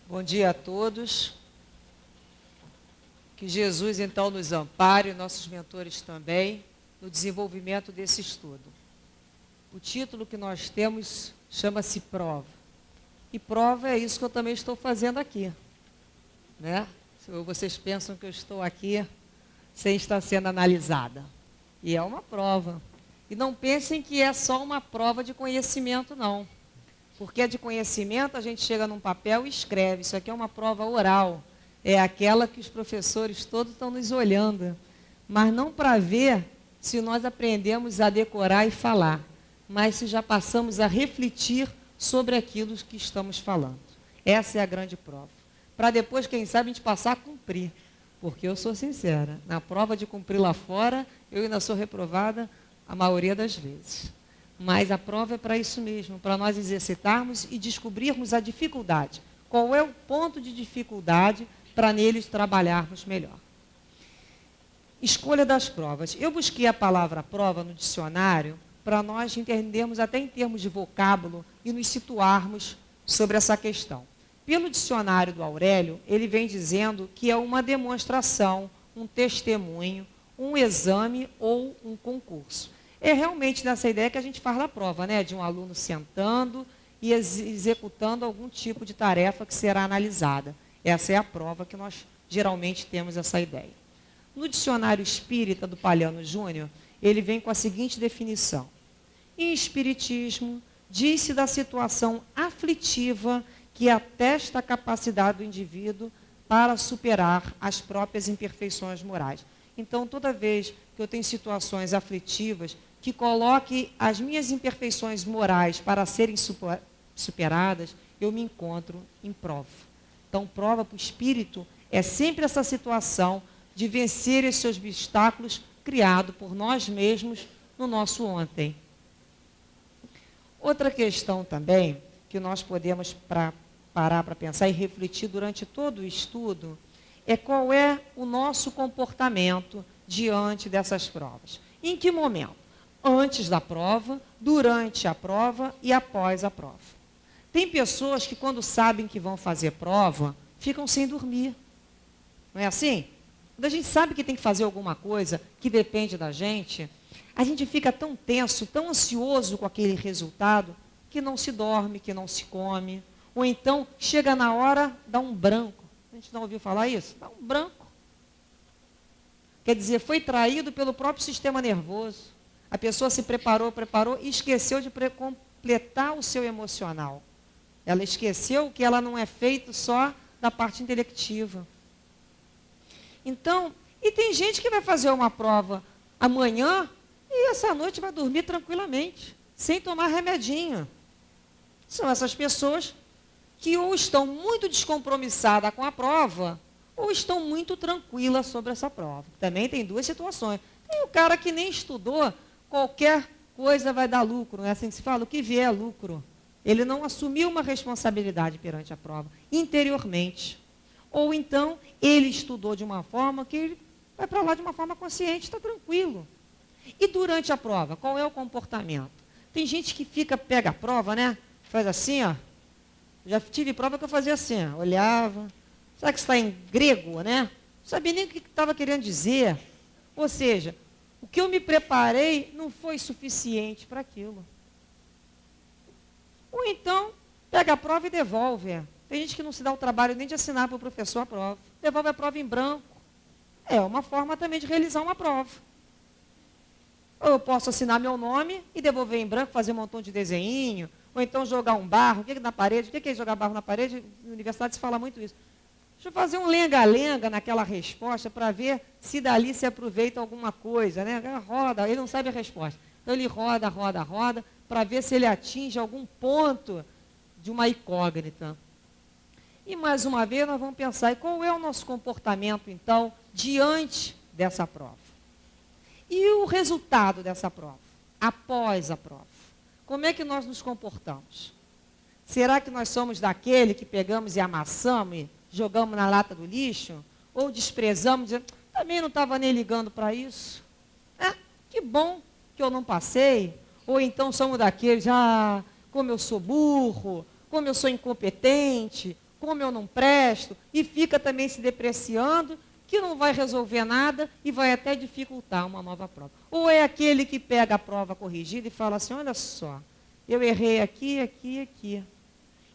Bom dia a todos. Que Jesus, então, nos ampare, nossos mentores também, no desenvolvimento desse estudo. O título que nós temos chama-se Prova. E prova é isso que eu também estou fazendo aqui, né? Vocês pensam que eu estou aqui sem estar sendo analisada. E é uma prova. E não pensem que é só uma prova de conhecimento, não. Porque de conhecimento a gente chega num papel e escreve. Isso aqui é uma prova oral. É aquela que os professores todos estão nos olhando. Mas não para ver se nós aprendemos a decorar e falar, mas se já passamos a refletir sobre aquilo que estamos falando. Essa é a grande prova. Para depois, quem sabe, a gente passar a cumprir. Porque eu sou sincera, na prova de cumprir lá fora, eu ainda sou reprovada a maioria das vezes. Mas a prova é para isso mesmo, para nós exercitarmos e descobrirmos a dificuldade. Qual é o ponto de dificuldade para neles trabalharmos melhor? Escolha das provas. Eu busquei a palavra prova no dicionário para nós entendermos até em termos de vocábulo e nos situarmos sobre essa questão. Pelo dicionário do Aurélio, ele vem dizendo que é uma demonstração, um testemunho, um exame ou um concurso. É realmente nessa ideia que a gente faz da prova, né? De um aluno sentando e executando algum tipo de tarefa que será analisada. Essa é a prova que nós geralmente temos essa ideia. No dicionário espírita do Palhano Júnior, ele vem com a seguinte definição. Em espiritismo, diz-se da situação aflitiva que atesta a capacidade do indivíduo para superar as próprias imperfeições morais. Então, toda vez que eu tenho situações aflitivas que coloque as minhas imperfeições morais para serem superadas, eu me encontro em prova. Então, prova para o espírito é sempre essa situação de vencer esses obstáculos criados por nós mesmos no nosso ontem. Outra questão também que nós podemos parar para pensar e refletir durante todo o estudo é qual é o nosso comportamento diante dessas provas. Em que momento? Antes da prova, durante a prova e após a prova. Tem pessoas que quando sabem que vão fazer prova, ficam sem dormir. Não é assim? Quando a gente sabe que tem que fazer alguma coisa que depende da gente, a gente fica tão tenso, tão ansioso com aquele resultado, que não se dorme, que não se come. Ou então, chega na hora, dá um branco. A gente não ouviu falar isso? Dá um branco. Quer dizer, foi traído pelo próprio sistema nervoso. A pessoa se preparou e esqueceu de completar o seu emocional. Ela esqueceu que ela não é feita só da parte intelectiva. Então, e tem gente que vai fazer uma prova amanhã e essa noite vai dormir tranquilamente, sem tomar remedinho. São essas pessoas que ou estão muito descompromissadas com a prova, ou estão muito tranquilas sobre essa prova. Também tem duas situações. Tem o cara que nem estudou, qualquer coisa vai dar lucro, não é assim que se fala? O que vier é lucro. Ele não assumiu uma responsabilidade perante a prova, interiormente. Ou então, ele estudou de uma forma que ele vai para lá de uma forma consciente, está tranquilo. E durante a prova, qual é o comportamento? Tem gente que pega a prova, né? Faz assim, ó. Já tive prova que eu fazia assim, ó, olhava. Sabe que está em grego, né? Não sabia nem o que estava querendo dizer. Ou seja, o que eu me preparei não foi suficiente para aquilo. Ou então, pega a prova e devolve. Tem gente que não se dá o trabalho nem de assinar para o professor a prova. Devolve a prova em branco. É uma forma também de realizar uma prova. Ou eu posso assinar meu nome e devolver em branco, fazer um montão de desenho, ou então jogar um barro. O que é na parede? O que é jogar barro na parede? Na universidade se fala muito isso. Deixa eu fazer um lenga-lenga naquela resposta para ver se dali se aproveita alguma coisa, né? Roda, ele não sabe a resposta. Então ele roda, para ver se ele atinge algum ponto de uma incógnita. E mais uma vez nós vamos pensar, e qual é o nosso comportamento, então, diante dessa prova? E o resultado dessa prova? Após a prova? Como é que nós nos comportamos? Será que nós somos daquele que pegamos e amassamos e jogamos na lata do lixo? Ou desprezamos, dizendo, também não estava nem ligando para isso? Que bom que eu não passei. Ou então somos daqueles, como eu sou burro, como eu sou incompetente, como eu não presto, e fica também se depreciando, que não vai resolver nada e vai até dificultar uma nova prova. Ou é aquele que pega a prova corrigida e fala assim, olha só, eu errei aqui, aqui, aqui.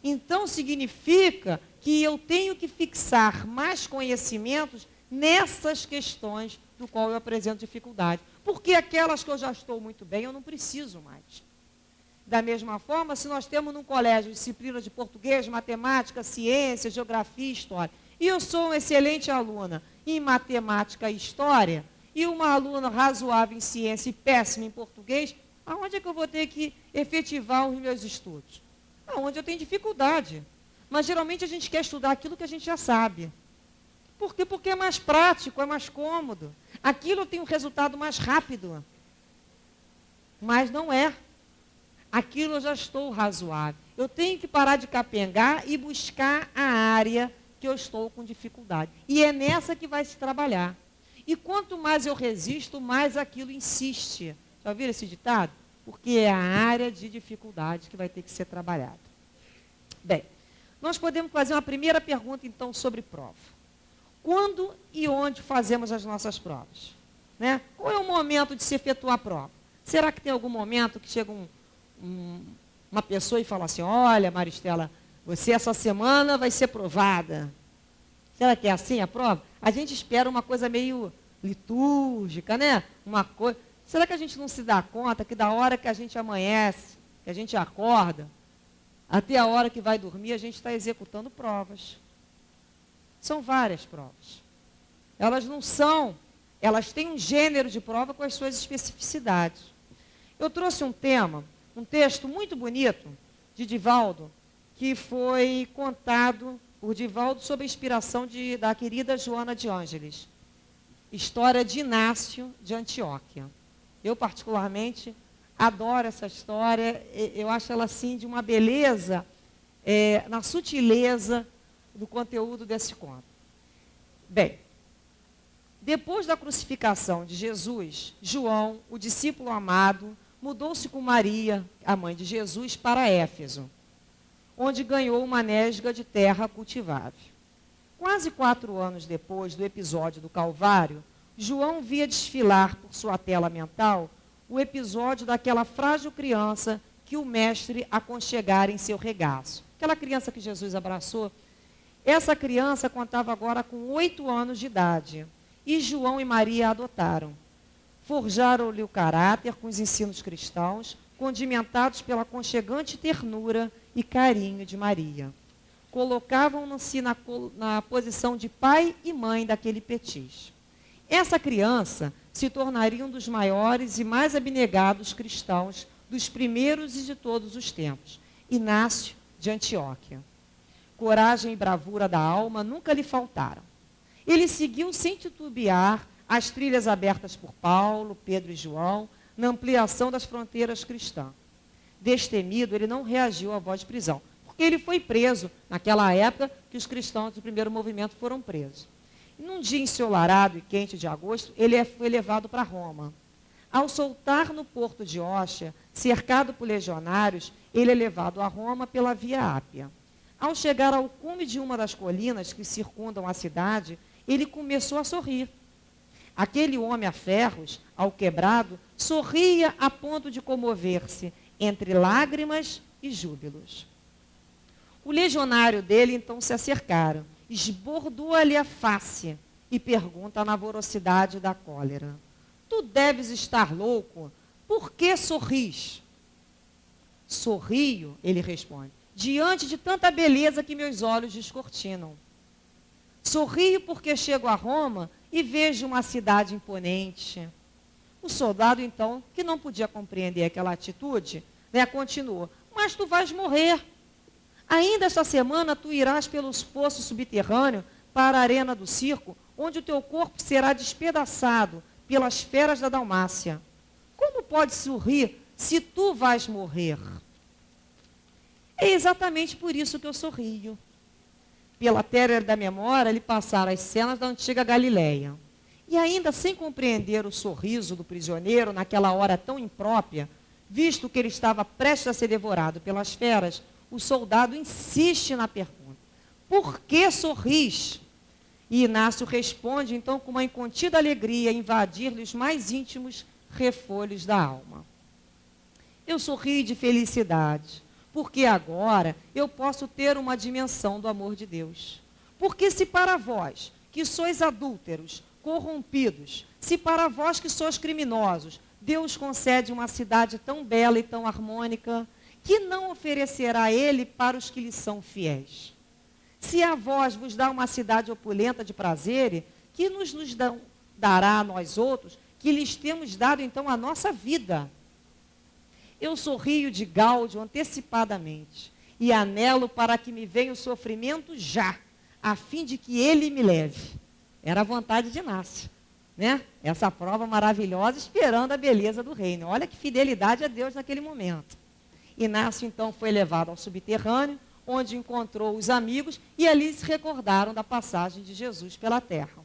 Então, significa que eu tenho que fixar mais conhecimentos nessas questões do qual eu apresento dificuldade. Porque aquelas que eu já estou muito bem, eu não preciso mais. Da mesma forma, se nós temos num colégio disciplina de português, matemática, ciência, geografia e história, e eu sou uma excelente aluna em matemática e história, e uma aluna razoável em ciência e péssima em português, aonde é que eu vou ter que efetivar os meus estudos? Aonde eu tenho dificuldade. Mas geralmente a gente quer estudar aquilo que a gente já sabe. Por quê? Porque é mais prático, é mais cômodo. Aquilo tem um resultado mais rápido. Mas não é. Aquilo eu já estou razoável. Eu tenho que parar de capengar e buscar a área que eu estou com dificuldade. E é nessa que vai se trabalhar. E quanto mais eu resisto, mais aquilo insiste. Já ouviram esse ditado? Porque é a área de dificuldade que vai ter que ser trabalhada. Bem, nós podemos fazer uma primeira pergunta, então, sobre prova. Quando e onde fazemos as nossas provas? Né? Qual é o momento de se efetuar a prova? Será que tem algum momento que chega uma pessoa e fala assim, olha, Maristela, você essa semana vai ser provada. Será que é assim a prova? A gente espera uma coisa meio litúrgica, né? Uma coisa... Será que a gente não se dá conta que da hora que a gente amanhece, que a gente acorda, até a hora que vai dormir, a gente está executando provas? São várias provas. Elas não são, elas têm um gênero de prova com as suas especificidades. Eu trouxe um texto muito bonito de Divaldo, que foi contado por Divaldo sob a inspiração da querida Joana de Ângeles. História de Inácio de Antioquia. Eu, particularmente, adoro essa história. Eu acho ela, assim, de uma beleza, na sutileza do conteúdo desse conto. Bem, depois da crucificação de Jesus, João, o discípulo amado, mudou-se com Maria, a mãe de Jesus, para Éfeso, onde ganhou uma nesga de terra cultivável. Quase 4 anos depois do episódio do Calvário, João via desfilar por sua tela mental o episódio daquela frágil criança que o mestre aconchegara em seu regaço. Aquela criança que Jesus abraçou. Essa criança contava agora com 8 anos de idade. E João e Maria a adotaram. Forjaram-lhe o caráter com os ensinos cristãos, condimentados pela aconchegante ternura e carinho de Maria. Colocavam-no-se na posição de pai e mãe daquele petis. Essa criança se tornaria um dos maiores e mais abnegados cristãos dos primeiros e de todos os tempos, Inácio de Antioquia. Coragem e bravura da alma nunca lhe faltaram. Ele seguiu sem titubear as trilhas abertas por Paulo, Pedro e João, na ampliação das fronteiras cristãs. Destemido, ele não reagiu à voz de prisão, porque ele foi preso naquela época que os cristãos do primeiro movimento foram presos. E num dia ensolarado e quente de agosto, ele foi levado para Roma. Ao soltar no porto de Óstia, cercado por legionários, ele é levado a Roma pela Via Ápia. Ao chegar ao cume de uma das colinas que circundam a cidade, ele começou a sorrir. Aquele homem a ferros, alquebrado, sorria a ponto de comover-se entre lágrimas e júbilos. O legionário dele então se acercaram, esbordou-lhe a face e pergunta na voracidade da cólera: tu deves estar louco, por que sorris? Sorrio, ele responde, diante de tanta beleza que meus olhos descortinam. Sorrio porque chego a Roma e vejo uma cidade imponente. O soldado, então, que não podia compreender aquela atitude, continuou: mas tu vais morrer. Ainda esta semana tu irás pelos poços subterrâneos para a arena do circo, onde o teu corpo será despedaçado pelas feras da Dalmácia. Como podes sorrir se tu vais morrer? É exatamente por isso que eu sorrio. Pela terra da memória, lhe passaram as cenas da antiga Galileia. E ainda sem compreender o sorriso do prisioneiro naquela hora tão imprópria, visto que ele estava prestes a ser devorado pelas feras, o soldado insiste na pergunta: por que sorris? E Inácio responde, então, com uma incontida alegria, invadir-lhe os mais íntimos refolhos da alma. Eu sorri de felicidade, porque agora eu posso ter uma dimensão do amor de Deus. Porque se para vós, que sois adúlteros, corrompidos, se para vós que sois criminosos, Deus concede uma cidade tão bela e tão harmônica, que não oferecerá Ele para os que lhe são fiéis? Se a vós vos dá uma cidade opulenta de prazer, que nos dará a nós outros, que lhes temos dado então a nossa vida? Eu sorrio de gáudio antecipadamente, e anelo para que me venha o sofrimento já, a fim de que ele me leve. Era a vontade de Inácio, né? Essa prova maravilhosa, esperando a beleza do reino. Olha que fidelidade a Deus naquele momento. Inácio então foi levado ao subterrâneo, onde encontrou os amigos e ali se recordaram da passagem de Jesus pela terra.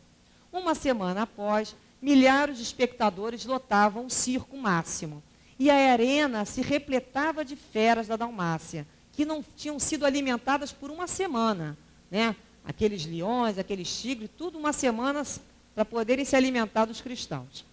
Uma semana após, milhares de espectadores lotavam o circo máximo. E a arena se repletava de feras da Dalmácia, que não tinham sido alimentadas por uma semana, né? Aqueles leões, aqueles tigres, tudo uma semana para poderem se alimentar dos cristãos.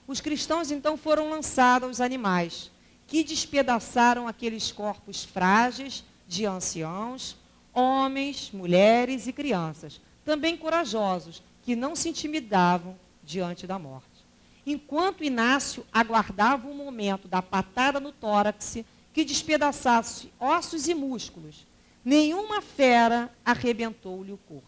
Os cristãos então foram lançados aos animais, que despedaçaram aqueles corpos frágeis de anciãos, homens, mulheres e crianças, também corajosos, que não se intimidavam diante da morte. Enquanto Inácio aguardava o momento da patada no tórax, que despedaçasse ossos e músculos, nenhuma fera arrebentou-lhe o corpo.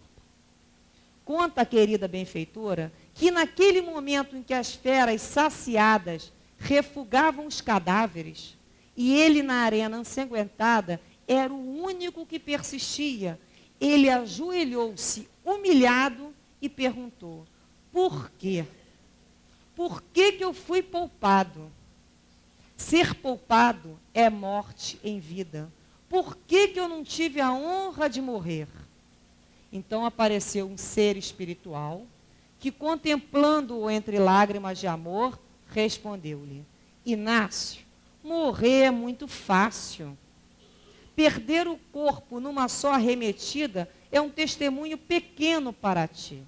Conta a querida benfeitora que naquele momento em que as feras saciadas refugavam os cadáveres, e ele na arena ensanguentada era o único que persistia, ele ajoelhou-se humilhado e perguntou: por quê? Por que que eu fui poupado? Ser poupado é morte em vida. Por que que eu não tive a honra de morrer? Então apareceu um ser espiritual que, contemplando-o entre lágrimas de amor, respondeu-lhe: Inácio, morrer é muito fácil. Perder o corpo numa só arremetida é um testemunho pequeno para ti.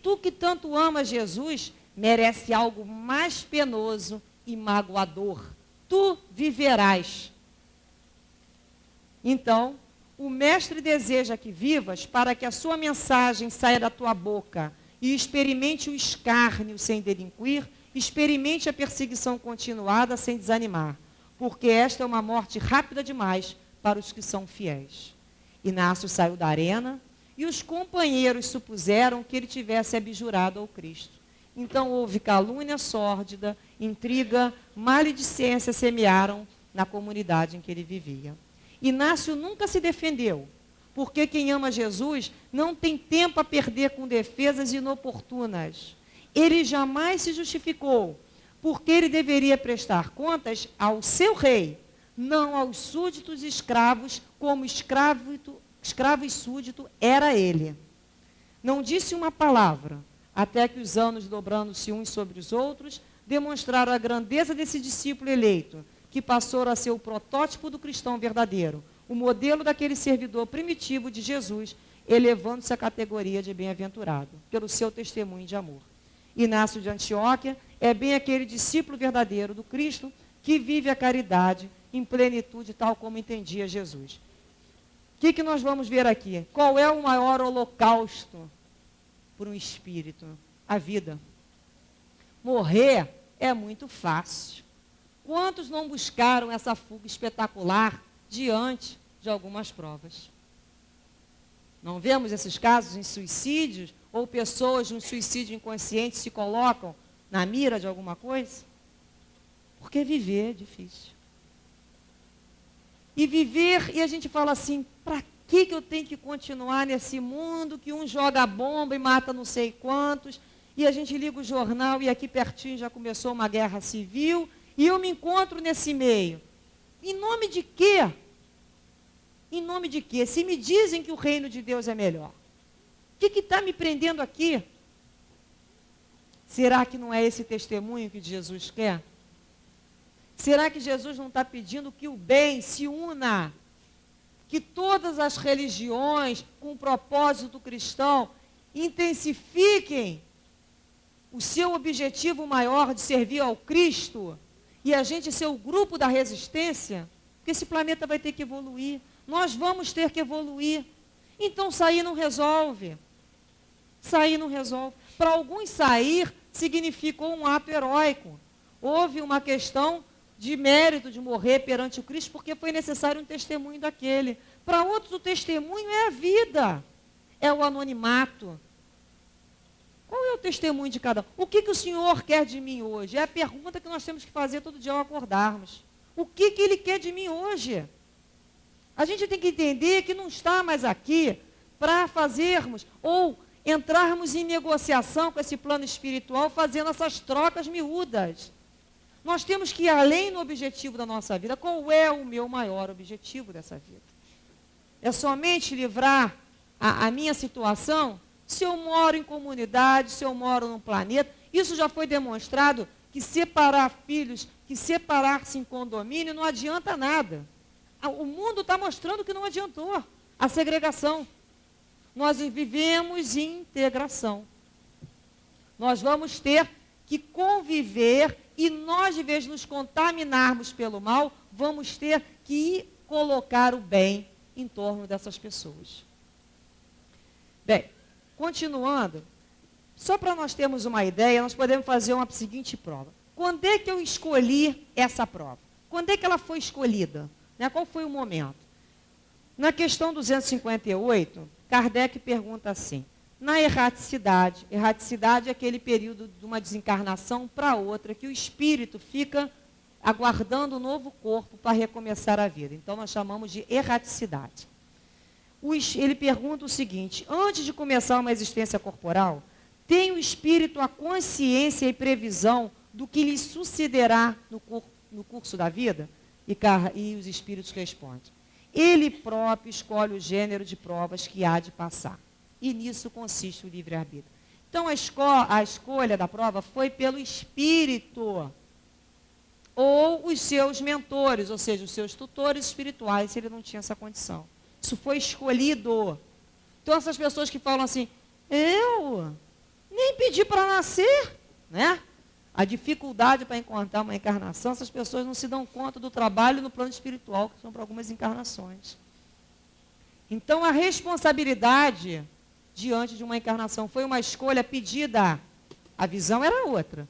Tu que tanto amas Jesus, merece algo mais penoso e magoador. Tu viverás. Então, o mestre deseja que vivas para que a sua mensagem saia da tua boca e experimente o escárnio sem delinquir, experimente a perseguição continuada sem desanimar, porque esta é uma morte rápida demais para os que são fiéis. Inácio saiu da arena e os companheiros supuseram que ele tivesse abjurado ao Cristo. Então houve calúnia sórdida, intriga, maledicência semearam na comunidade em que ele vivia. Inácio nunca se defendeu, porque quem ama Jesus não tem tempo a perder com defesas inoportunas. Ele jamais se justificou, porque ele deveria prestar contas ao seu rei, não aos súditos escravos, como escravo e súdito era ele. Não disse uma palavra, até que os anos, dobrando-se uns sobre os outros, demonstraram a grandeza desse discípulo eleito, que passou a ser o protótipo do cristão verdadeiro, o modelo daquele servidor primitivo de Jesus, elevando-se à categoria de bem-aventurado, pelo seu testemunho de amor. Inácio de Antioquia é bem aquele discípulo verdadeiro do Cristo, que vive a caridade em plenitude, tal como entendia Jesus. O que nós vamos ver aqui? Qual é o maior holocausto por um espírito? A vida. Morrer é muito fácil. Quantos não buscaram essa fuga espetacular diante de algumas provas? Não vemos esses casos em suicídios, ou pessoas no suicídio inconsciente se colocam na mira de alguma coisa? Porque viver é difícil. E viver, e a gente fala assim, para que eu tenho que continuar nesse mundo que um joga bomba e mata não sei quantos, e a gente liga o jornal e aqui pertinho já começou uma guerra civil, e eu me encontro nesse meio. Em nome de quê? Em nome de quê? Se me dizem que o reino de Deus é melhor, o que está me prendendo aqui? Será que não é esse testemunho que Jesus quer? Será que Jesus não está pedindo que o bem se una que todas as religiões, com o propósito cristão, intensifiquem o seu objetivo maior de servir ao Cristo e a gente ser o grupo da resistência, porque esse planeta vai ter que evoluir. Nós vamos ter que evoluir. Então sair não resolve. Sair não resolve. Para alguns, sair significou um ato heróico. Houve uma questão de mérito de morrer perante o Cristo, porque foi necessário um testemunho daquele. Para outros, o testemunho é a vida, é o anonimato. Qual é o testemunho de cada um? O que o Senhor quer de mim hoje? É a pergunta que nós temos que fazer todo dia ao acordarmos. O que Ele quer de mim hoje? A gente tem que entender que não está mais aqui para fazermos ou entrarmos em negociação com esse plano espiritual, fazendo essas trocas miúdas. Nós temos que ir além no objetivo da nossa vida. Qual é o meu maior objetivo dessa vida? É somente livrar a minha situação? Se eu moro em comunidade, se eu moro num planeta, isso já foi demonstrado que separar filhos, que separar-se em condomínio não adianta nada. O mundo está mostrando que não adiantou a segregação. Nós vivemos em integração. Nós vamos ter que conviver e nós, de vez de nos contaminarmos pelo mal, vamos ter que colocar o bem em torno dessas pessoas. Bem, continuando, só para nós termos uma ideia, nós podemos fazer uma seguinte prova. Quando é que eu escolhi essa prova? Quando é que ela foi escolhida? Né? Qual foi o momento? Na questão 258, Kardec pergunta assim, na erraticidade é aquele período de uma desencarnação para outra, que o espírito fica aguardando um novo corpo para recomeçar a vida. Então, nós chamamos de erraticidade. Ele pergunta o seguinte, antes de começar uma existência corporal, tem o espírito a consciência e previsão do que lhe sucederá no curso da vida? E os espíritos respondem, ele próprio escolhe o gênero de provas que há de passar. E nisso consiste o livre-arbítrio. Então, a escolha da prova foi pelo espírito, ou os seus mentores, ou seja, os seus tutores espirituais, se ele não tinha essa condição. Isso foi escolhido. Então, essas pessoas que falam assim, eu nem pedi para nascer, né? A dificuldade para encontrar uma encarnação, essas pessoas não se dão conta do trabalho no plano espiritual, que são para algumas encarnações. Então, a responsabilidade diante de uma encarnação foi uma escolha pedida. A visão era outra,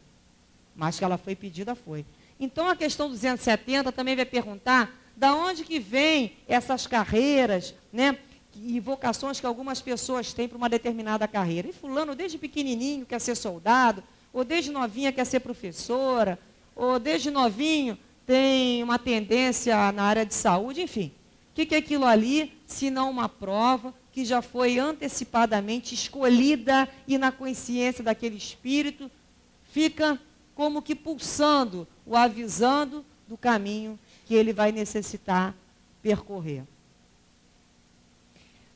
mas que ela foi pedida, foi. Então, a questão 270 também vai perguntar da onde que vem essas carreiras, né, e vocações que algumas pessoas têm para uma determinada carreira. E fulano, desde pequenininho, quer ser soldado, ou desde novinha quer ser professora, ou desde novinho tem uma tendência na área de saúde, enfim. O que é aquilo ali, se não uma prova que já foi antecipadamente escolhida e na consciência daquele espírito fica como que pulsando, o avisando do caminho que ele vai necessitar percorrer.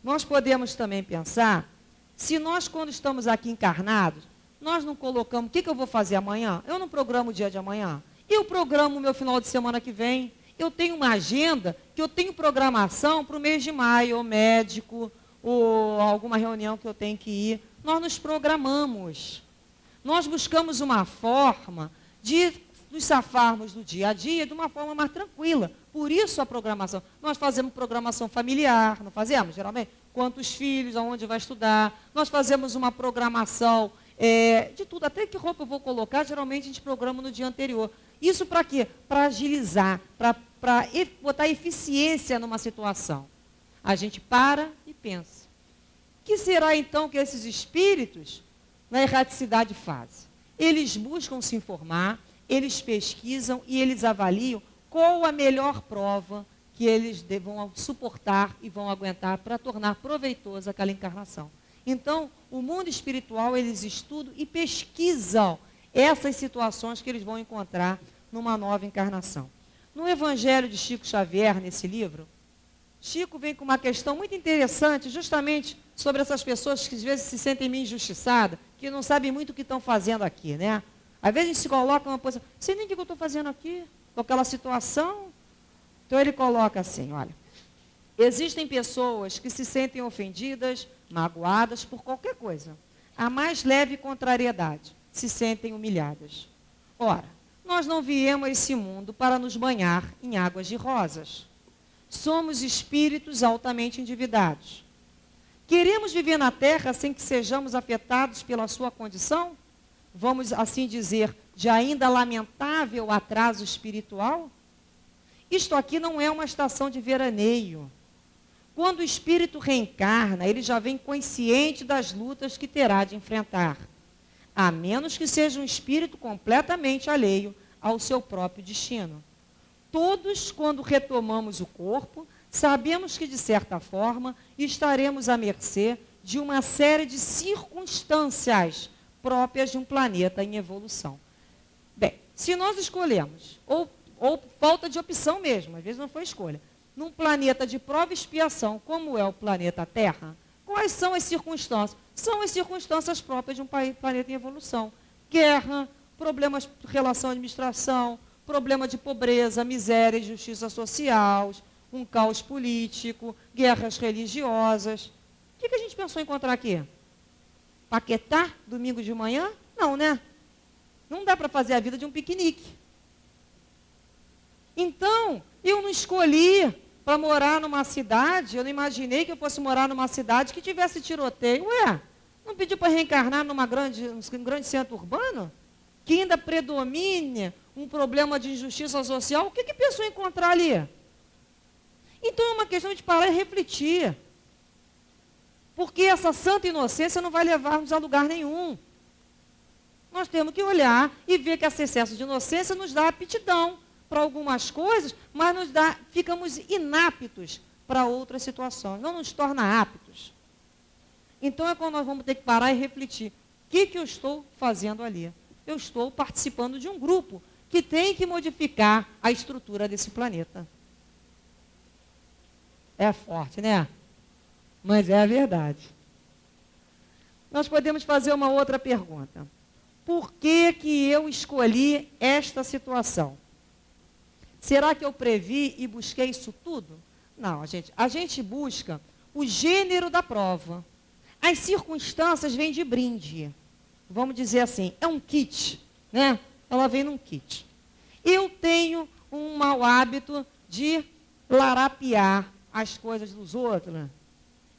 Nós podemos também pensar, se nós, quando estamos aqui encarnados, nós não colocamos, o que eu vou fazer amanhã? Eu não programo o dia de amanhã. Eu programo o meu final de semana que vem. Eu tenho uma agenda que eu tenho programação para o mês de maio, ou médico, ou alguma reunião que eu tenho que ir. Nós nos programamos. Nós buscamos uma forma de nos safarmos do dia a dia de uma forma mais tranquila. Por isso a programação. Nós fazemos programação familiar, não fazemos, geralmente? Quantos filhos, aonde vai estudar. Nós fazemos uma programação de tudo, até que roupa eu vou colocar, geralmente a gente programa no dia anterior. Isso para quê? Para agilizar, para botar eficiência numa situação. A gente para e pensa. O que será então que esses espíritos, na erraticidade, fazem? Eles buscam se informar, eles pesquisam e eles avaliam qual a melhor prova que eles vão suportar e vão aguentar para tornar proveitosa aquela encarnação. Então, o mundo espiritual, eles estudam e pesquisam essas situações que eles vão encontrar numa nova encarnação. No Evangelho de Chico Xavier, nesse livro, Chico vem com uma questão muito interessante, justamente sobre essas pessoas que às vezes se sentem meio injustiçadas, que não sabem muito o que estão fazendo aqui, né? Às vezes a gente se coloca numa posição, sei nem o que eu estou fazendo aqui, com aquela situação. Então ele coloca assim, olha, Existem pessoas que se sentem ofendidas, magoadas por qualquer coisa. A mais leve contrariedade, se sentem humilhadas. Ora, nós não viemos a esse mundo para nos banhar em águas de rosas. Somos espíritos altamente endividados. Queremos viver na Terra sem que sejamos afetados pela sua condição? Vamos assim dizer, de ainda lamentável atraso espiritual? Isto aqui não é uma estação de veraneio. Quando o espírito reencarna, ele já vem consciente das lutas que terá de enfrentar, a menos que seja um espírito completamente alheio ao seu próprio destino. Todos, quando retomamos o corpo, sabemos que, de certa forma, estaremos à mercê de uma série de circunstâncias próprias de um planeta em evolução. Bem, se nós escolhemos, ou falta de opção mesmo, às vezes não foi escolha, num planeta de prova e expiação, como é o planeta Terra, quais são as circunstâncias? São as circunstâncias próprias de um planeta em evolução. Guerra, problemas de relação à administração, problema de pobreza, miséria, injustiça social, um caos político, guerras religiosas. O que a gente pensou em encontrar aqui? Paquetá, domingo de manhã? Não, né? Não dá para fazer a vida de um piquenique. Então, eu não escolhi para morar numa cidade, eu não imaginei que eu fosse morar numa cidade que tivesse tiroteio. Ué, não pediu para reencarnar num grande centro urbano? Que ainda predomine um problema de injustiça social? O que pensou em encontrar ali? Então é uma questão de parar e refletir. Porque essa santa inocência não vai levar-nos a lugar nenhum. Nós temos que olhar e ver que esse excesso de inocência nos dá aptidão para algumas coisas, mas ficamos inaptos para outras situações, não nos torna aptos. Então é quando nós vamos ter que parar e refletir. O que eu estou fazendo ali? Eu estou participando de um grupo que tem que modificar a estrutura desse planeta. É forte, né? Mas é a verdade. Nós podemos fazer uma outra pergunta. Por que eu escolhi esta situação? Será que eu previ e busquei isso tudo? Não, gente. A gente busca o gênero da prova. As circunstâncias vêm de brinde. Vamos dizer assim, é um kit, né? Ela vem num kit. Eu tenho um mau hábito de larapiar as coisas dos outros.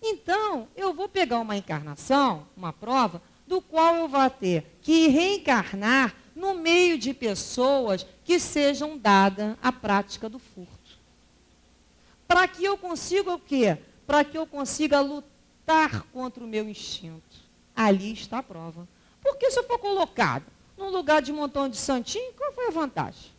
Então, eu vou pegar uma encarnação, uma prova, do qual eu vou ter que reencarnar no meio de pessoas que sejam dadas à prática do furto. Para que eu consiga o quê? Para que eu consiga lutar contra o meu instinto. Ali está a prova. Porque se eu for colocado num lugar de montão de santinho, qual foi a vantagem?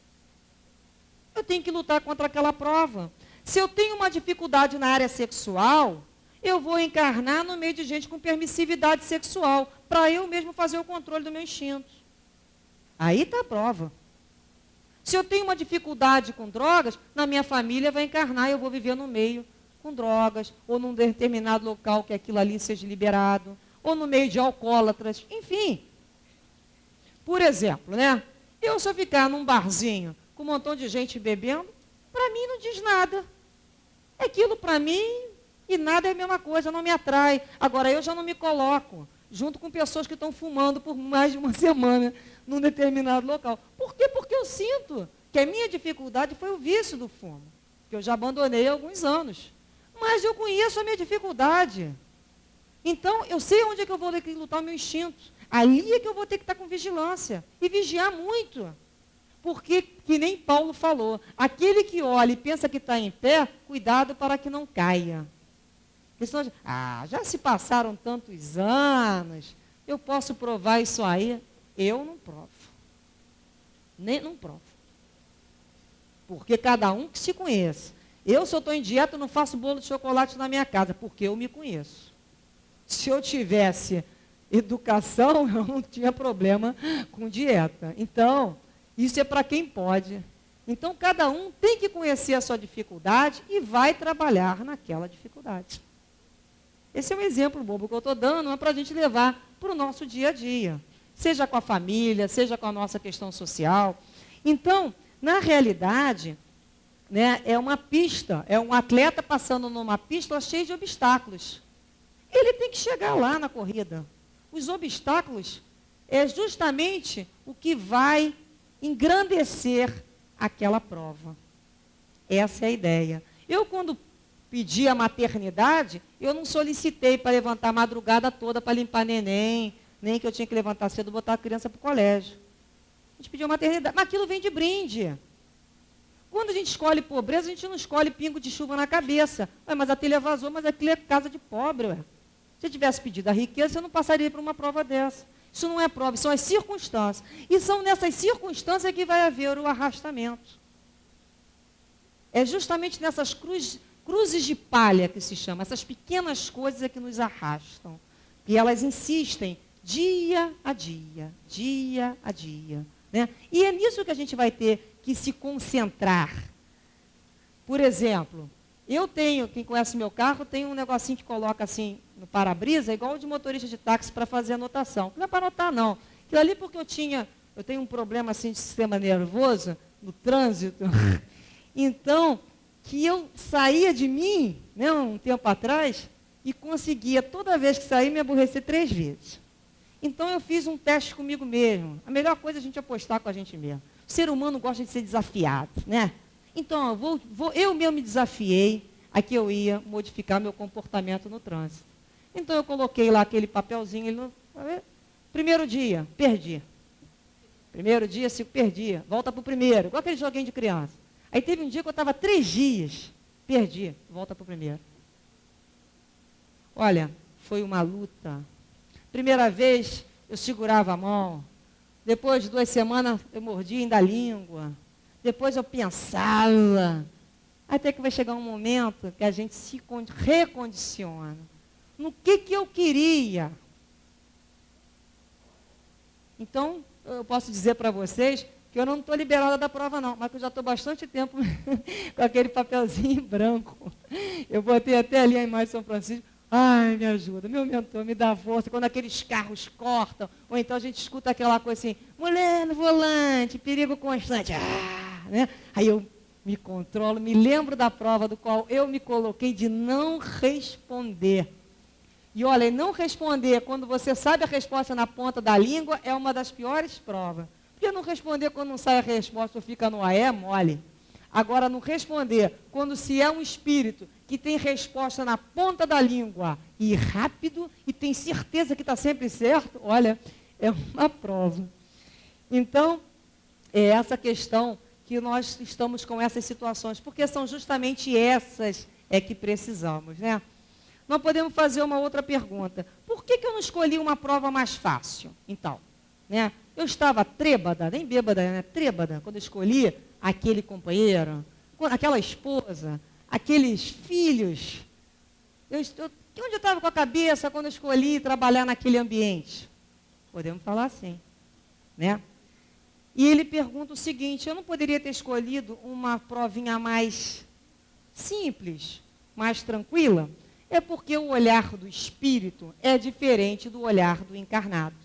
Eu tenho que lutar contra aquela prova. Se eu tenho uma dificuldade na área sexual, eu vou encarnar no meio de gente com permissividade sexual, para eu mesmo fazer o controle do meu instinto. Aí está a prova. Se eu tenho uma dificuldade com drogas, na minha família vai encarnar, eu vou viver no meio com drogas, ou num determinado local que aquilo ali seja liberado, ou no meio de alcoólatras, enfim. Por exemplo, né? Se eu ficar num barzinho com um montão de gente bebendo, para mim não diz nada. Aquilo para mim e nada é a mesma coisa, não me atrai. Agora, eu já não me coloco junto com pessoas que estão fumando por mais de uma semana num determinado local. Por quê? Porque eu sinto que a minha dificuldade foi o vício do fumo, que eu já abandonei há alguns anos. Mas eu conheço a minha dificuldade. Então, eu sei onde é que eu vou ter que lutar o meu instinto. Aí é que eu vou ter que estar com vigilância e vigiar muito. Porque, que nem Paulo falou, aquele que olha e pensa que está em pé, cuidado para que não caia. Senão, já se passaram tantos anos, eu posso provar isso aí? Eu não provo. Não provo. Porque cada um que se conheça. Se eu estou em dieta, não faço bolo de chocolate na minha casa, porque eu me conheço. Se eu tivesse educação, eu não tinha problema com dieta. Então, isso é para quem pode. Então, cada um tem que conhecer a sua dificuldade e vai trabalhar naquela dificuldade. Esse é um exemplo bobo que eu estou dando, é para a gente levar para o nosso dia a dia. Seja com a família, seja com a nossa questão social. Então, na realidade, né, é uma pista, é um atleta passando numa pista cheia de obstáculos. Ele tem que chegar lá na corrida. Os obstáculos é justamente o que vai engrandecer aquela prova. Essa é a ideia. Eu, quando pedi a maternidade, eu não solicitei para levantar a madrugada toda para limpar neném, nem que eu tinha que levantar cedo e botar a criança para o colégio. A gente pediu maternidade, mas aquilo vem de brinde. Quando a gente escolhe pobreza, a gente não escolhe pingo de chuva na cabeça. Ué, mas a telha vazou, mas aquilo é casa de pobre. Ué. Se eu tivesse pedido a riqueza, você não passaria por uma prova dessa. Isso não é prova, são as circunstâncias. E são nessas circunstâncias que vai haver o arrastamento. É justamente nessas cruzes de palha que se chama, essas pequenas coisas é que nos arrastam. E elas insistem dia a dia, dia a dia. Né? E é nisso que a gente vai ter que se concentrar. Por exemplo, eu tenho, quem conhece meu carro, tem um negocinho que coloca assim no para-brisa, igual o de motorista de táxi para fazer anotação. Não é para anotar, não. Aquilo ali porque eu tenho um problema assim de sistema nervoso no trânsito. Então, que eu saía de mim, né, um tempo atrás, e conseguia, toda vez que saía, me aborrecer 3 vezes. Então, eu fiz um teste comigo mesmo. A melhor coisa é a gente apostar com a gente mesmo. O ser humano gosta de ser desafiado, né? Então, eu mesmo me desafiei a que eu ia modificar meu comportamento no trânsito. Então, eu coloquei lá aquele papelzinho. Primeiro dia, perdi. Primeiro dia, perdi. Volta para o primeiro. Igual aquele joguinho de criança. Aí teve um dia que eu estava 3 dias. Perdi. Volta para o primeiro. Olha, foi uma luta. Primeira vez, eu segurava a mão. Depois de 2 semanas, eu mordia ainda a língua. Depois eu pensava. Até que vai chegar um momento que a gente se recondiciona. No que eu queria. Então, eu posso dizer para vocês que eu não estou liberada da prova, não. Mas que eu já estou bastante tempo com aquele papelzinho branco. Eu botei até ali a imagem de São Francisco. Ai, me ajuda, meu mentor, me dá força. Quando aqueles carros cortam, ou então a gente escuta aquela coisa assim, mulher no volante, perigo constante. Né? Aí eu me controlo, me lembro da prova do qual eu me coloquei de não responder. E olha, não responder quando você sabe a resposta na ponta da língua é uma das piores provas. Porque não responder quando não sai a resposta ou fica no ar é mole. Agora, não responder quando se é um espírito que tem resposta na ponta da língua e rápido e tem certeza que está sempre certo, olha, é uma prova. Então, é essa questão que nós estamos com essas situações, porque são justamente essas que precisamos, né? Nós podemos fazer uma outra pergunta. Por que eu não escolhi uma prova mais fácil? Então, né? Eu estava trêbada, nem bêbada, né? Trêbada, quando eu escolhi aquele companheiro, aquela esposa, aqueles filhos. Onde eu estava com a cabeça quando eu escolhi trabalhar naquele ambiente? Podemos falar assim, né? E ele pergunta o seguinte, eu não poderia ter escolhido uma provinha mais simples, mais tranquila? É porque o olhar do espírito é diferente do olhar do encarnado.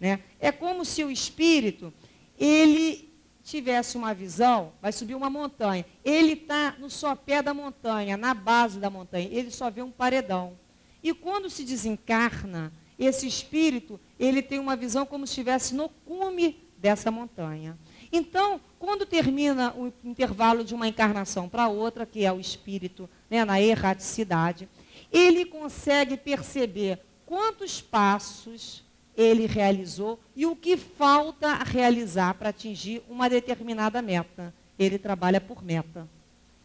Né? É como se o espírito, ele tivesse uma visão, vai subir uma montanha, ele está no sopé da montanha, na base da montanha, ele só vê um paredão. E quando se desencarna, esse espírito, ele tem uma visão como se estivesse no cume dessa montanha. Então, quando termina o intervalo de uma encarnação para outra, que é o espírito, né, na erraticidade, ele consegue perceber quantos passos ele realizou e o que falta realizar para atingir uma determinada meta. Ele trabalha por meta.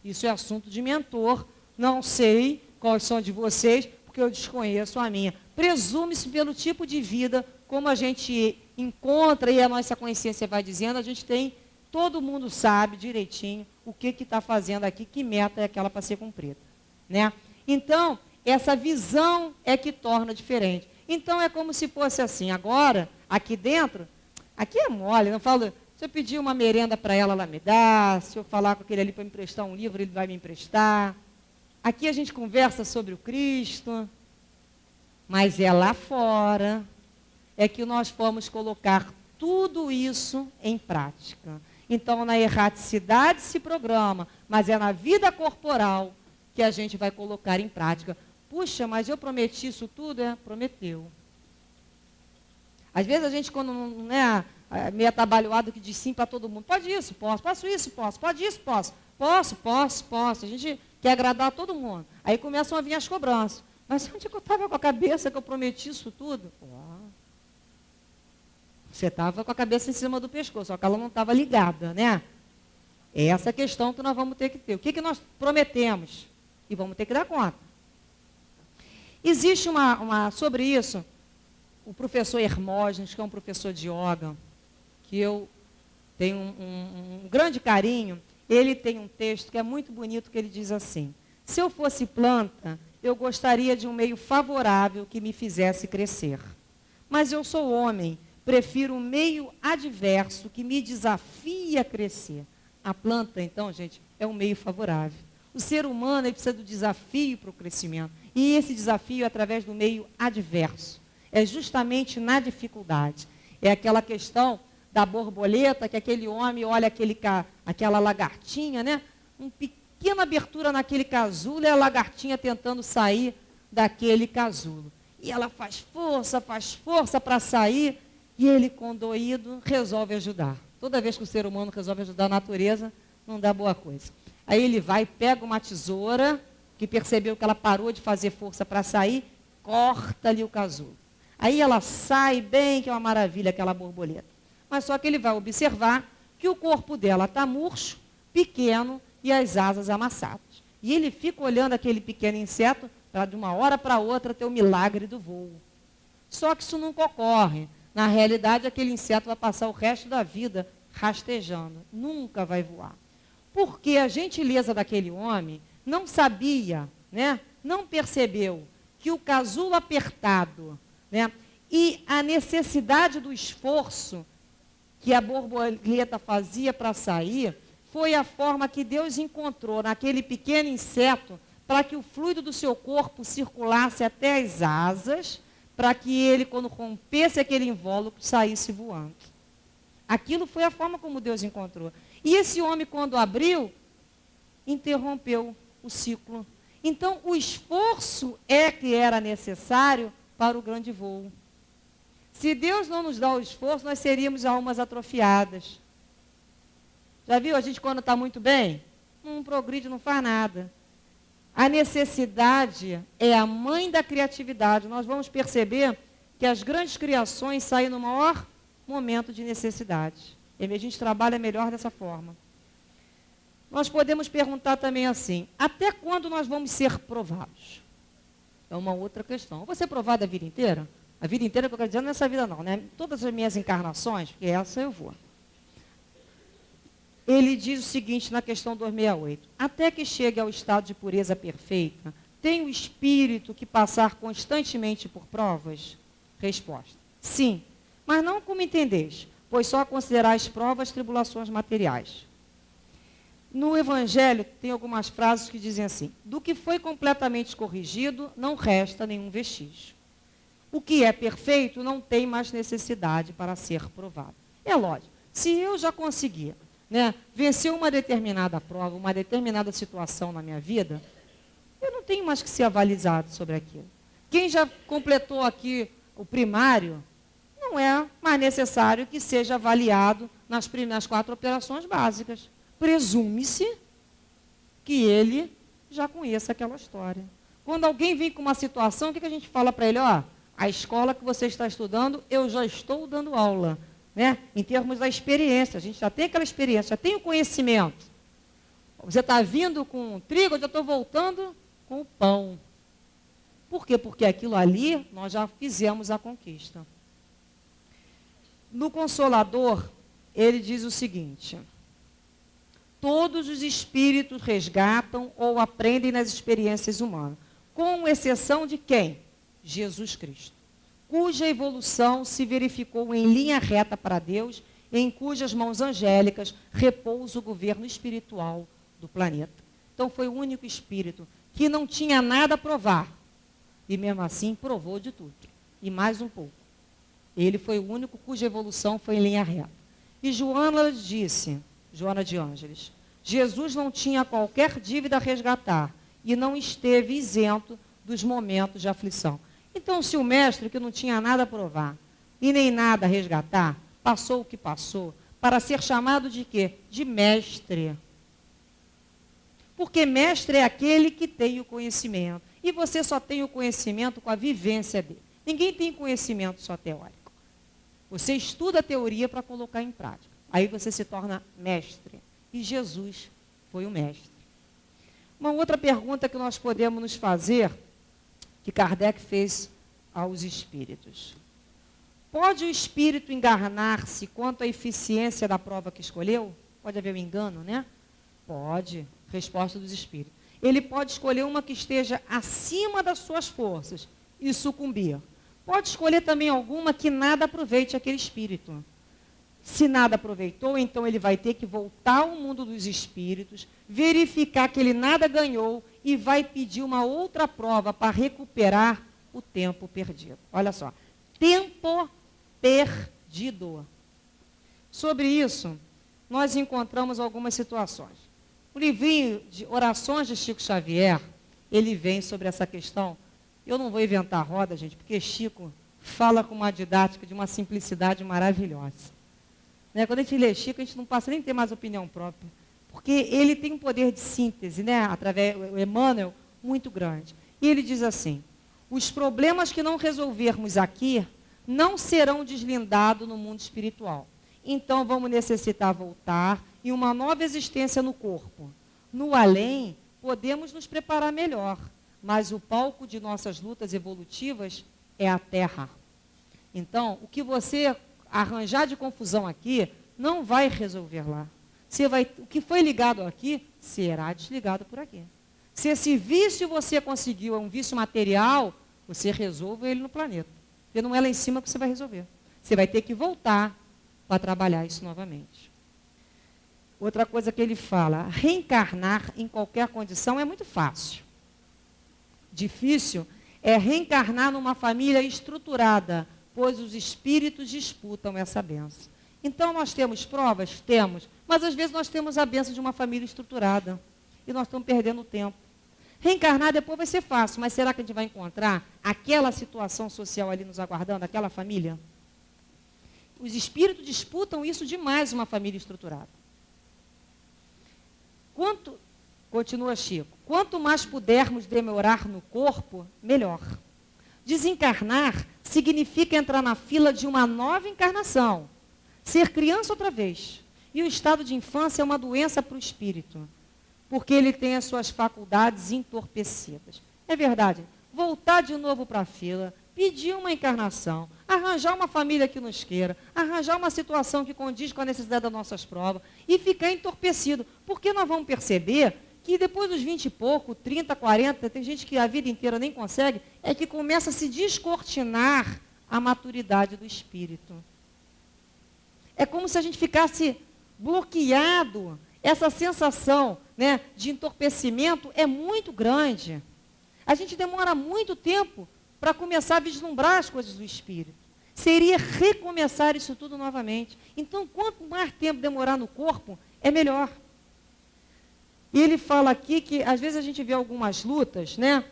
Isso é assunto de mentor. Não sei quais são de vocês, porque eu desconheço a minha. Presume-se pelo tipo de vida, como a gente encontra e a nossa consciência vai dizendo, a gente tem, todo mundo sabe direitinho o que está fazendo aqui, que meta é aquela para ser cumprida. Né? Então, essa visão é que torna diferente. Então, é como se fosse assim, agora, aqui dentro, aqui é mole, não falo, se eu pedir uma merenda para ela, ela me dá, se eu falar com aquele ali para me emprestar um livro, ele vai me emprestar. Aqui a gente conversa sobre o Cristo, mas é lá fora, é que nós vamos colocar tudo isso em prática. Então, na erraticidade se programa, mas é na vida corporal que a gente vai colocar em prática. Puxa, mas eu prometi isso tudo? Prometeu. Às vezes a gente, quando não é meio atabalhoado, que diz sim para todo mundo, pode isso, posso, posso isso, posso, pode isso, posso, posso. A gente quer agradar a todo mundo. Aí começam a vir as cobranças. Mas onde que eu estava com a cabeça que eu prometi isso tudo? Você estava com a cabeça em cima do pescoço, só que ela não estava ligada, né? É essa questão que nós vamos ter que ter. O que nós prometemos? E vamos ter que dar conta. Existe sobre isso, o professor Hermógenes, que é um professor de yoga, que eu tenho um grande carinho, ele tem um texto que é muito bonito, que ele diz assim: se eu fosse planta, eu gostaria de um meio favorável que me fizesse crescer. Mas eu sou homem, prefiro um meio adverso que me desafie a crescer. A planta, então, gente, é um meio favorável. O ser humano precisa do desafio para o crescimento. E esse desafio é através do meio adverso. É justamente na dificuldade. É aquela questão da borboleta, que aquele homem olha aquela lagartinha, né? Uma pequena abertura naquele casulo, e a lagartinha tentando sair daquele casulo. E ela faz força para sair, e ele, condoído, resolve ajudar. Toda vez que o ser humano resolve ajudar a natureza, não dá boa coisa. Aí ele vai, pega uma tesoura, que percebeu que ela parou de fazer força para sair, corta ali o casulo. Aí ela sai bem, que é uma maravilha aquela borboleta. Mas só que ele vai observar que o corpo dela está murcho, pequeno e as asas amassadas. E ele fica olhando aquele pequeno inseto para de uma hora para outra ter o milagre do voo. Só que isso nunca ocorre. Na realidade, aquele inseto vai passar o resto da vida rastejando. Nunca vai voar. Porque a gentileza daquele homem não sabia, né? Não percebeu que o casulo apertado, né? E a necessidade do esforço que a borboleta fazia para sair, foi a forma que Deus encontrou naquele pequeno inseto para que o fluido do seu corpo circulasse até as asas, para que ele, quando rompesse aquele invólucro, saísse voando. Aquilo foi a forma como Deus encontrou. E esse homem, quando abriu, interrompeu o ciclo. Então, o esforço é que era necessário para o grande voo. Se Deus não nos dá o esforço, nós seríamos almas atrofiadas. Já viu? A gente, quando está muito bem, não progride, não faz nada. A necessidade é a mãe da criatividade. Nós vamos perceber que as grandes criações saem no maior momento de necessidade. E a gente trabalha melhor dessa forma. Nós podemos perguntar também assim: até quando nós vamos ser provados? É uma outra questão. Eu vou ser provado a vida inteira? A vida inteira, que eu quero dizer, não é essa vida não, né? Todas as minhas encarnações, porque essa eu vou. Ele diz o seguinte na questão 268. Até que chegue ao estado de pureza perfeita, tem o espírito que passar constantemente por provas? Resposta: sim, mas não como entendeis, pois só considerais provas tribulações materiais. No Evangelho tem algumas frases que dizem assim: do que foi completamente corrigido, não resta nenhum vestígio. O que é perfeito não tem mais necessidade para ser provado. É lógico, se eu já consegui, né, vencer uma determinada prova, uma determinada situação na minha vida, eu não tenho mais que ser avalizado sobre aquilo. Quem já completou aqui o primário, não é mais necessário que seja avaliado nas 4 operações básicas. Presume-se que ele já conheça aquela história. Quando alguém vem com uma situação, o que a gente fala para ele? Ó, a escola que você está estudando, eu já estou dando aula. Né? Em termos da experiência, a gente já tem aquela experiência, já tem o conhecimento. Você está vindo com trigo, eu já estou voltando com o pão. Por quê? Porque aquilo ali, nós já fizemos a conquista. No Consolador, ele diz o seguinte: todos os espíritos resgatam ou aprendem nas experiências humanas, com exceção de quem? Jesus Cristo, cuja evolução se verificou em linha reta para Deus, em cujas mãos angélicas repousa o governo espiritual do planeta. Então foi o único espírito que não tinha nada a provar, e mesmo assim provou de tudo, e mais um pouco. Ele foi o único cuja evolução foi em linha reta. E Joana disse, Joana de Ângeles. Jesus não tinha qualquer dívida a resgatar e não esteve isento dos momentos de aflição. Então, se o mestre, que não tinha nada a provar e nem nada a resgatar, passou o que passou, para ser chamado de quê? De mestre. Porque mestre é aquele que tem o conhecimento. E você só tem o conhecimento com a vivência dele. Ninguém tem conhecimento só teórico. Você estuda a teoria para colocar em prática. Aí você se torna mestre. E Jesus foi o mestre. Uma outra pergunta que nós podemos nos fazer, que Kardec fez aos espíritos. Pode o espírito enganar-se quanto à eficiência da prova que escolheu? Pode haver um engano, né? Pode. Resposta dos espíritos. Ele pode escolher uma que esteja acima das suas forças e sucumbir. Pode escolher também alguma que nada aproveite aquele espírito. Se nada aproveitou, então ele vai ter que voltar ao mundo dos espíritos, verificar que ele nada ganhou e vai pedir uma outra prova para recuperar o tempo perdido. Olha só, tempo perdido. Sobre isso, nós encontramos algumas situações. O livrinho de Orações de Chico Xavier, ele vem sobre essa questão. Eu não vou inventar a roda, gente, porque Chico fala com uma didática de uma simplicidade maravilhosa. Né? Quando a gente lê Chico, a gente não passa nem a ter mais opinião própria, porque ele tem um poder de síntese, né? Através do Emmanuel, muito grande. E ele diz assim, os problemas que não resolvermos aqui não serão deslindados no mundo espiritual. Então, vamos necessitar voltar em uma nova existência no corpo. No além, podemos nos preparar melhor, mas o palco de nossas lutas evolutivas é a Terra. Então, o que você arranjar de confusão aqui, não vai resolver lá. O que foi ligado aqui, será desligado por aqui. Se esse vício você conseguiu, é um vício material, você resolve ele no planeta. Porque não é lá em cima que você vai resolver. Você vai ter que voltar para trabalhar isso novamente. Outra coisa que ele fala, reencarnar em qualquer condição é muito fácil. Difícil é reencarnar numa família estruturada, pois os espíritos disputam essa benção. Então, nós temos provas? Temos. Mas, às vezes, nós temos a benção de uma família estruturada. E nós estamos perdendo tempo. Reencarnar depois vai ser fácil, mas será que a gente vai encontrar aquela situação social ali nos aguardando, aquela família? Os espíritos disputam isso demais, uma família estruturada. Continua Chico, quanto mais pudermos demorar no corpo, melhor. Desencarnar significa entrar na fila de uma nova encarnação, ser criança outra vez. E o estado de infância é uma doença para o espírito, porque ele tem as suas faculdades entorpecidas. É verdade, voltar de novo para a fila, pedir uma encarnação, arranjar uma família que nos queira, arranjar uma situação que condiz com a necessidade das nossas provas e ficar entorpecido, porque nós vamos perceber que depois dos 20 e pouco, 30, 40, tem gente que a vida inteira nem consegue, é que começa a se descortinar a maturidade do espírito. É como se a gente ficasse bloqueado. Essa sensação, né, de entorpecimento é muito grande. A gente demora muito tempo para começar a vislumbrar as coisas do espírito. Seria recomeçar isso tudo novamente. Então, quanto mais tempo demorar no corpo, é melhor. E ele fala aqui que, às vezes, a gente vê algumas lutas, né,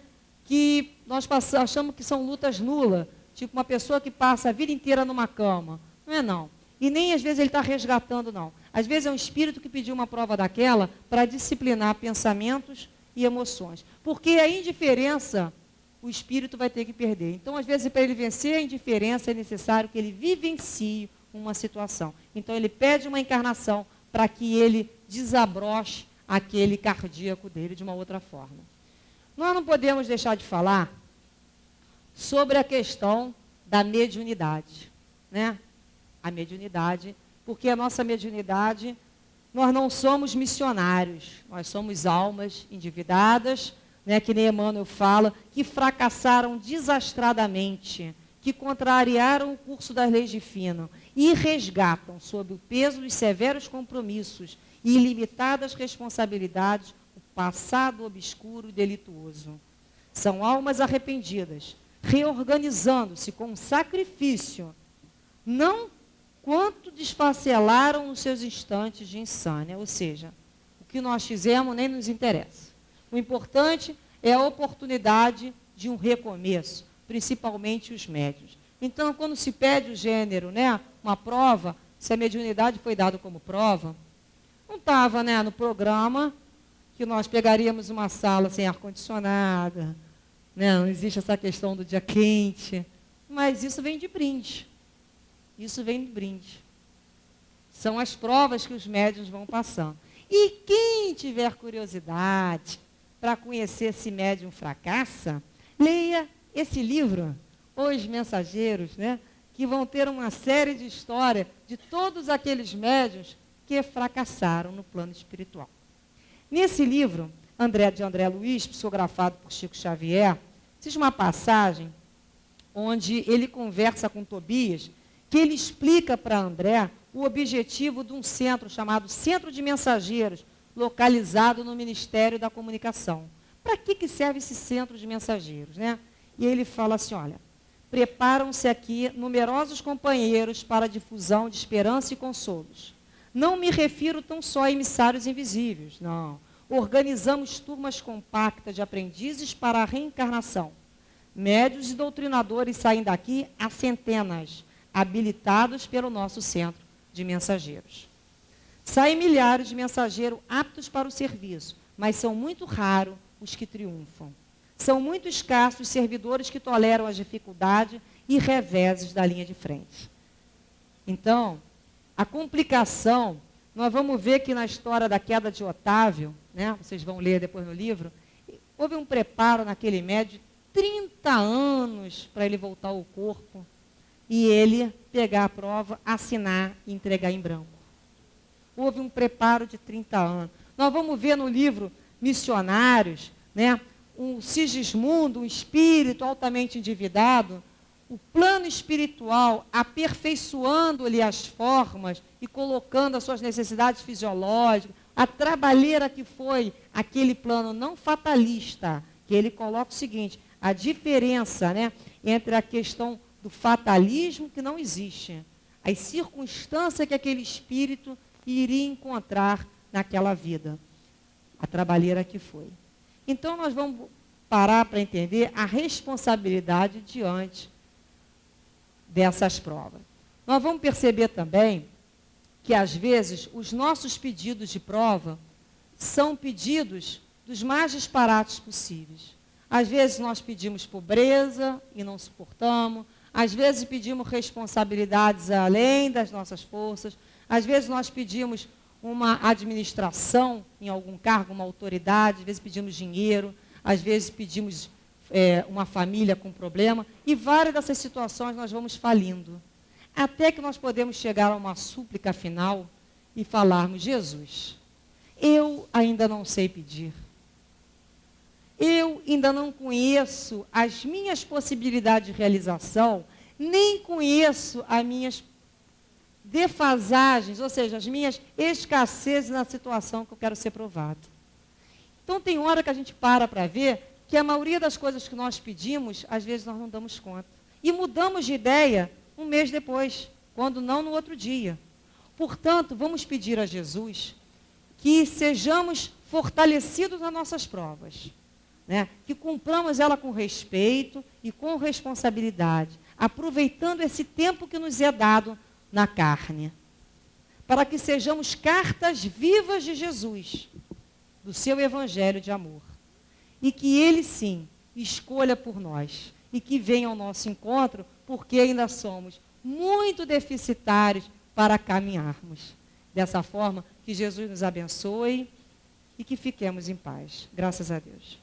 que nós achamos que são lutas nulas. Tipo, uma pessoa que passa a vida inteira numa cama. Não é, não. E nem, às vezes, ele está resgatando, não. Às vezes, é um espírito que pediu uma prova daquela para disciplinar pensamentos e emoções. Porque a indiferença, o espírito vai ter que perder. Então, às vezes, para ele vencer a indiferença, é necessário que ele vivencie uma situação. Então, ele pede uma encarnação para que ele desabroche aquele cardíaco dele de uma outra forma. Nós não podemos deixar de falar sobre a questão da mediunidade, né? A mediunidade, porque a nossa mediunidade, nós não somos missionários, nós somos almas endividadas, né, que nem Emmanuel fala, que fracassaram desastradamente, que contrariaram o curso das leis divinas e resgatam, sob o peso dos severos compromissos e ilimitadas responsabilidades, o passado obscuro e delituoso. São almas arrependidas, reorganizando-se com um sacrifício, não quanto desfacelaram os seus instantes de insânia. Ou seja, o que nós fizemos nem nos interessa. O importante é a oportunidade de um recomeço, principalmente os médios. Então, quando se pede o gênero, né, uma prova, se a mediunidade foi dada como prova, não estava, né, no programa que nós pegaríamos uma sala sem ar-condicionado, né, não existe essa questão do dia quente, mas isso vem de brinde. Isso vem de brinde. São as provas que os médiuns vão passando. E quem tiver curiosidade para conhecer esse médium fracassa, leia esse livro, Os Mensageiros, né, que vão ter uma série de histórias de todos aqueles médiuns que fracassaram no plano espiritual. Nesse livro, de André Luiz, psicografado por Chico Xavier, existe uma passagem onde ele conversa com Tobias, que ele explica para André o objetivo de um centro chamado Centro de Mensageiros, localizado no Ministério da Comunicação. Para que serve esse Centro de Mensageiros, né? E ele fala assim, olha, preparam-se aqui numerosos companheiros para a difusão de esperança e consolos. Não me refiro tão só a emissários invisíveis, não. Organizamos turmas compactas de aprendizes para a reencarnação. Médios e doutrinadores saem daqui a centenas, habilitados pelo nosso Centro de Mensageiros. Saem milhares de mensageiros aptos para o serviço, mas são muito raros os que triunfam. São muito escassos os servidores que toleram as dificuldades e reveses da linha de frente. Então, a complicação, nós vamos ver que na história da queda de Otávio, né, vocês vão ler depois no livro, houve um preparo naquele médium de 30 anos para ele voltar ao corpo e ele pegar a prova, assinar e entregar em branco. Houve um preparo de 30 anos. Nós vamos ver no livro Missionários, né, um Sigismundo, um espírito altamente endividado, o plano espiritual aperfeiçoando-lhe as formas e colocando as suas necessidades fisiológicas, a trabalheira que foi aquele plano não fatalista, que ele coloca o seguinte, a diferença, né, entre a questão do fatalismo que não existe, as circunstâncias que aquele espírito iria encontrar naquela vida, a trabalheira que foi. Então, nós vamos parar para entender a responsabilidade diante dessas provas. Nós vamos perceber também que, às vezes, os nossos pedidos de prova são pedidos dos mais disparates possíveis. Às vezes, nós pedimos pobreza e não suportamos. Às vezes, pedimos responsabilidades além das nossas forças. Às vezes, nós pedimos uma administração em algum cargo, uma autoridade. Às vezes, pedimos dinheiro. Às vezes, pedimos uma família com problema. E várias dessas situações nós vamos falindo. Até que nós podemos chegar a uma súplica final e falarmos, Jesus, eu ainda não sei pedir. Eu ainda não conheço as minhas possibilidades de realização, nem conheço as minhas defasagens, ou seja, as minhas escassezes na situação que eu quero ser provado. Então, tem hora que a gente para ver que a maioria das coisas que nós pedimos, às vezes nós não damos conta. E mudamos de ideia um mês depois, quando não no outro dia. Portanto, vamos pedir a Jesus que sejamos fortalecidos nas nossas provas, né? Que cumpramos ela com respeito e com responsabilidade, aproveitando esse tempo que nos é dado na carne, para que sejamos cartas vivas de Jesus, do seu evangelho de amor, e que ele sim escolha por nós, e que venha ao nosso encontro, porque ainda somos muito deficitários para caminharmos. Dessa forma, que Jesus nos abençoe e que fiquemos em paz. Graças a Deus.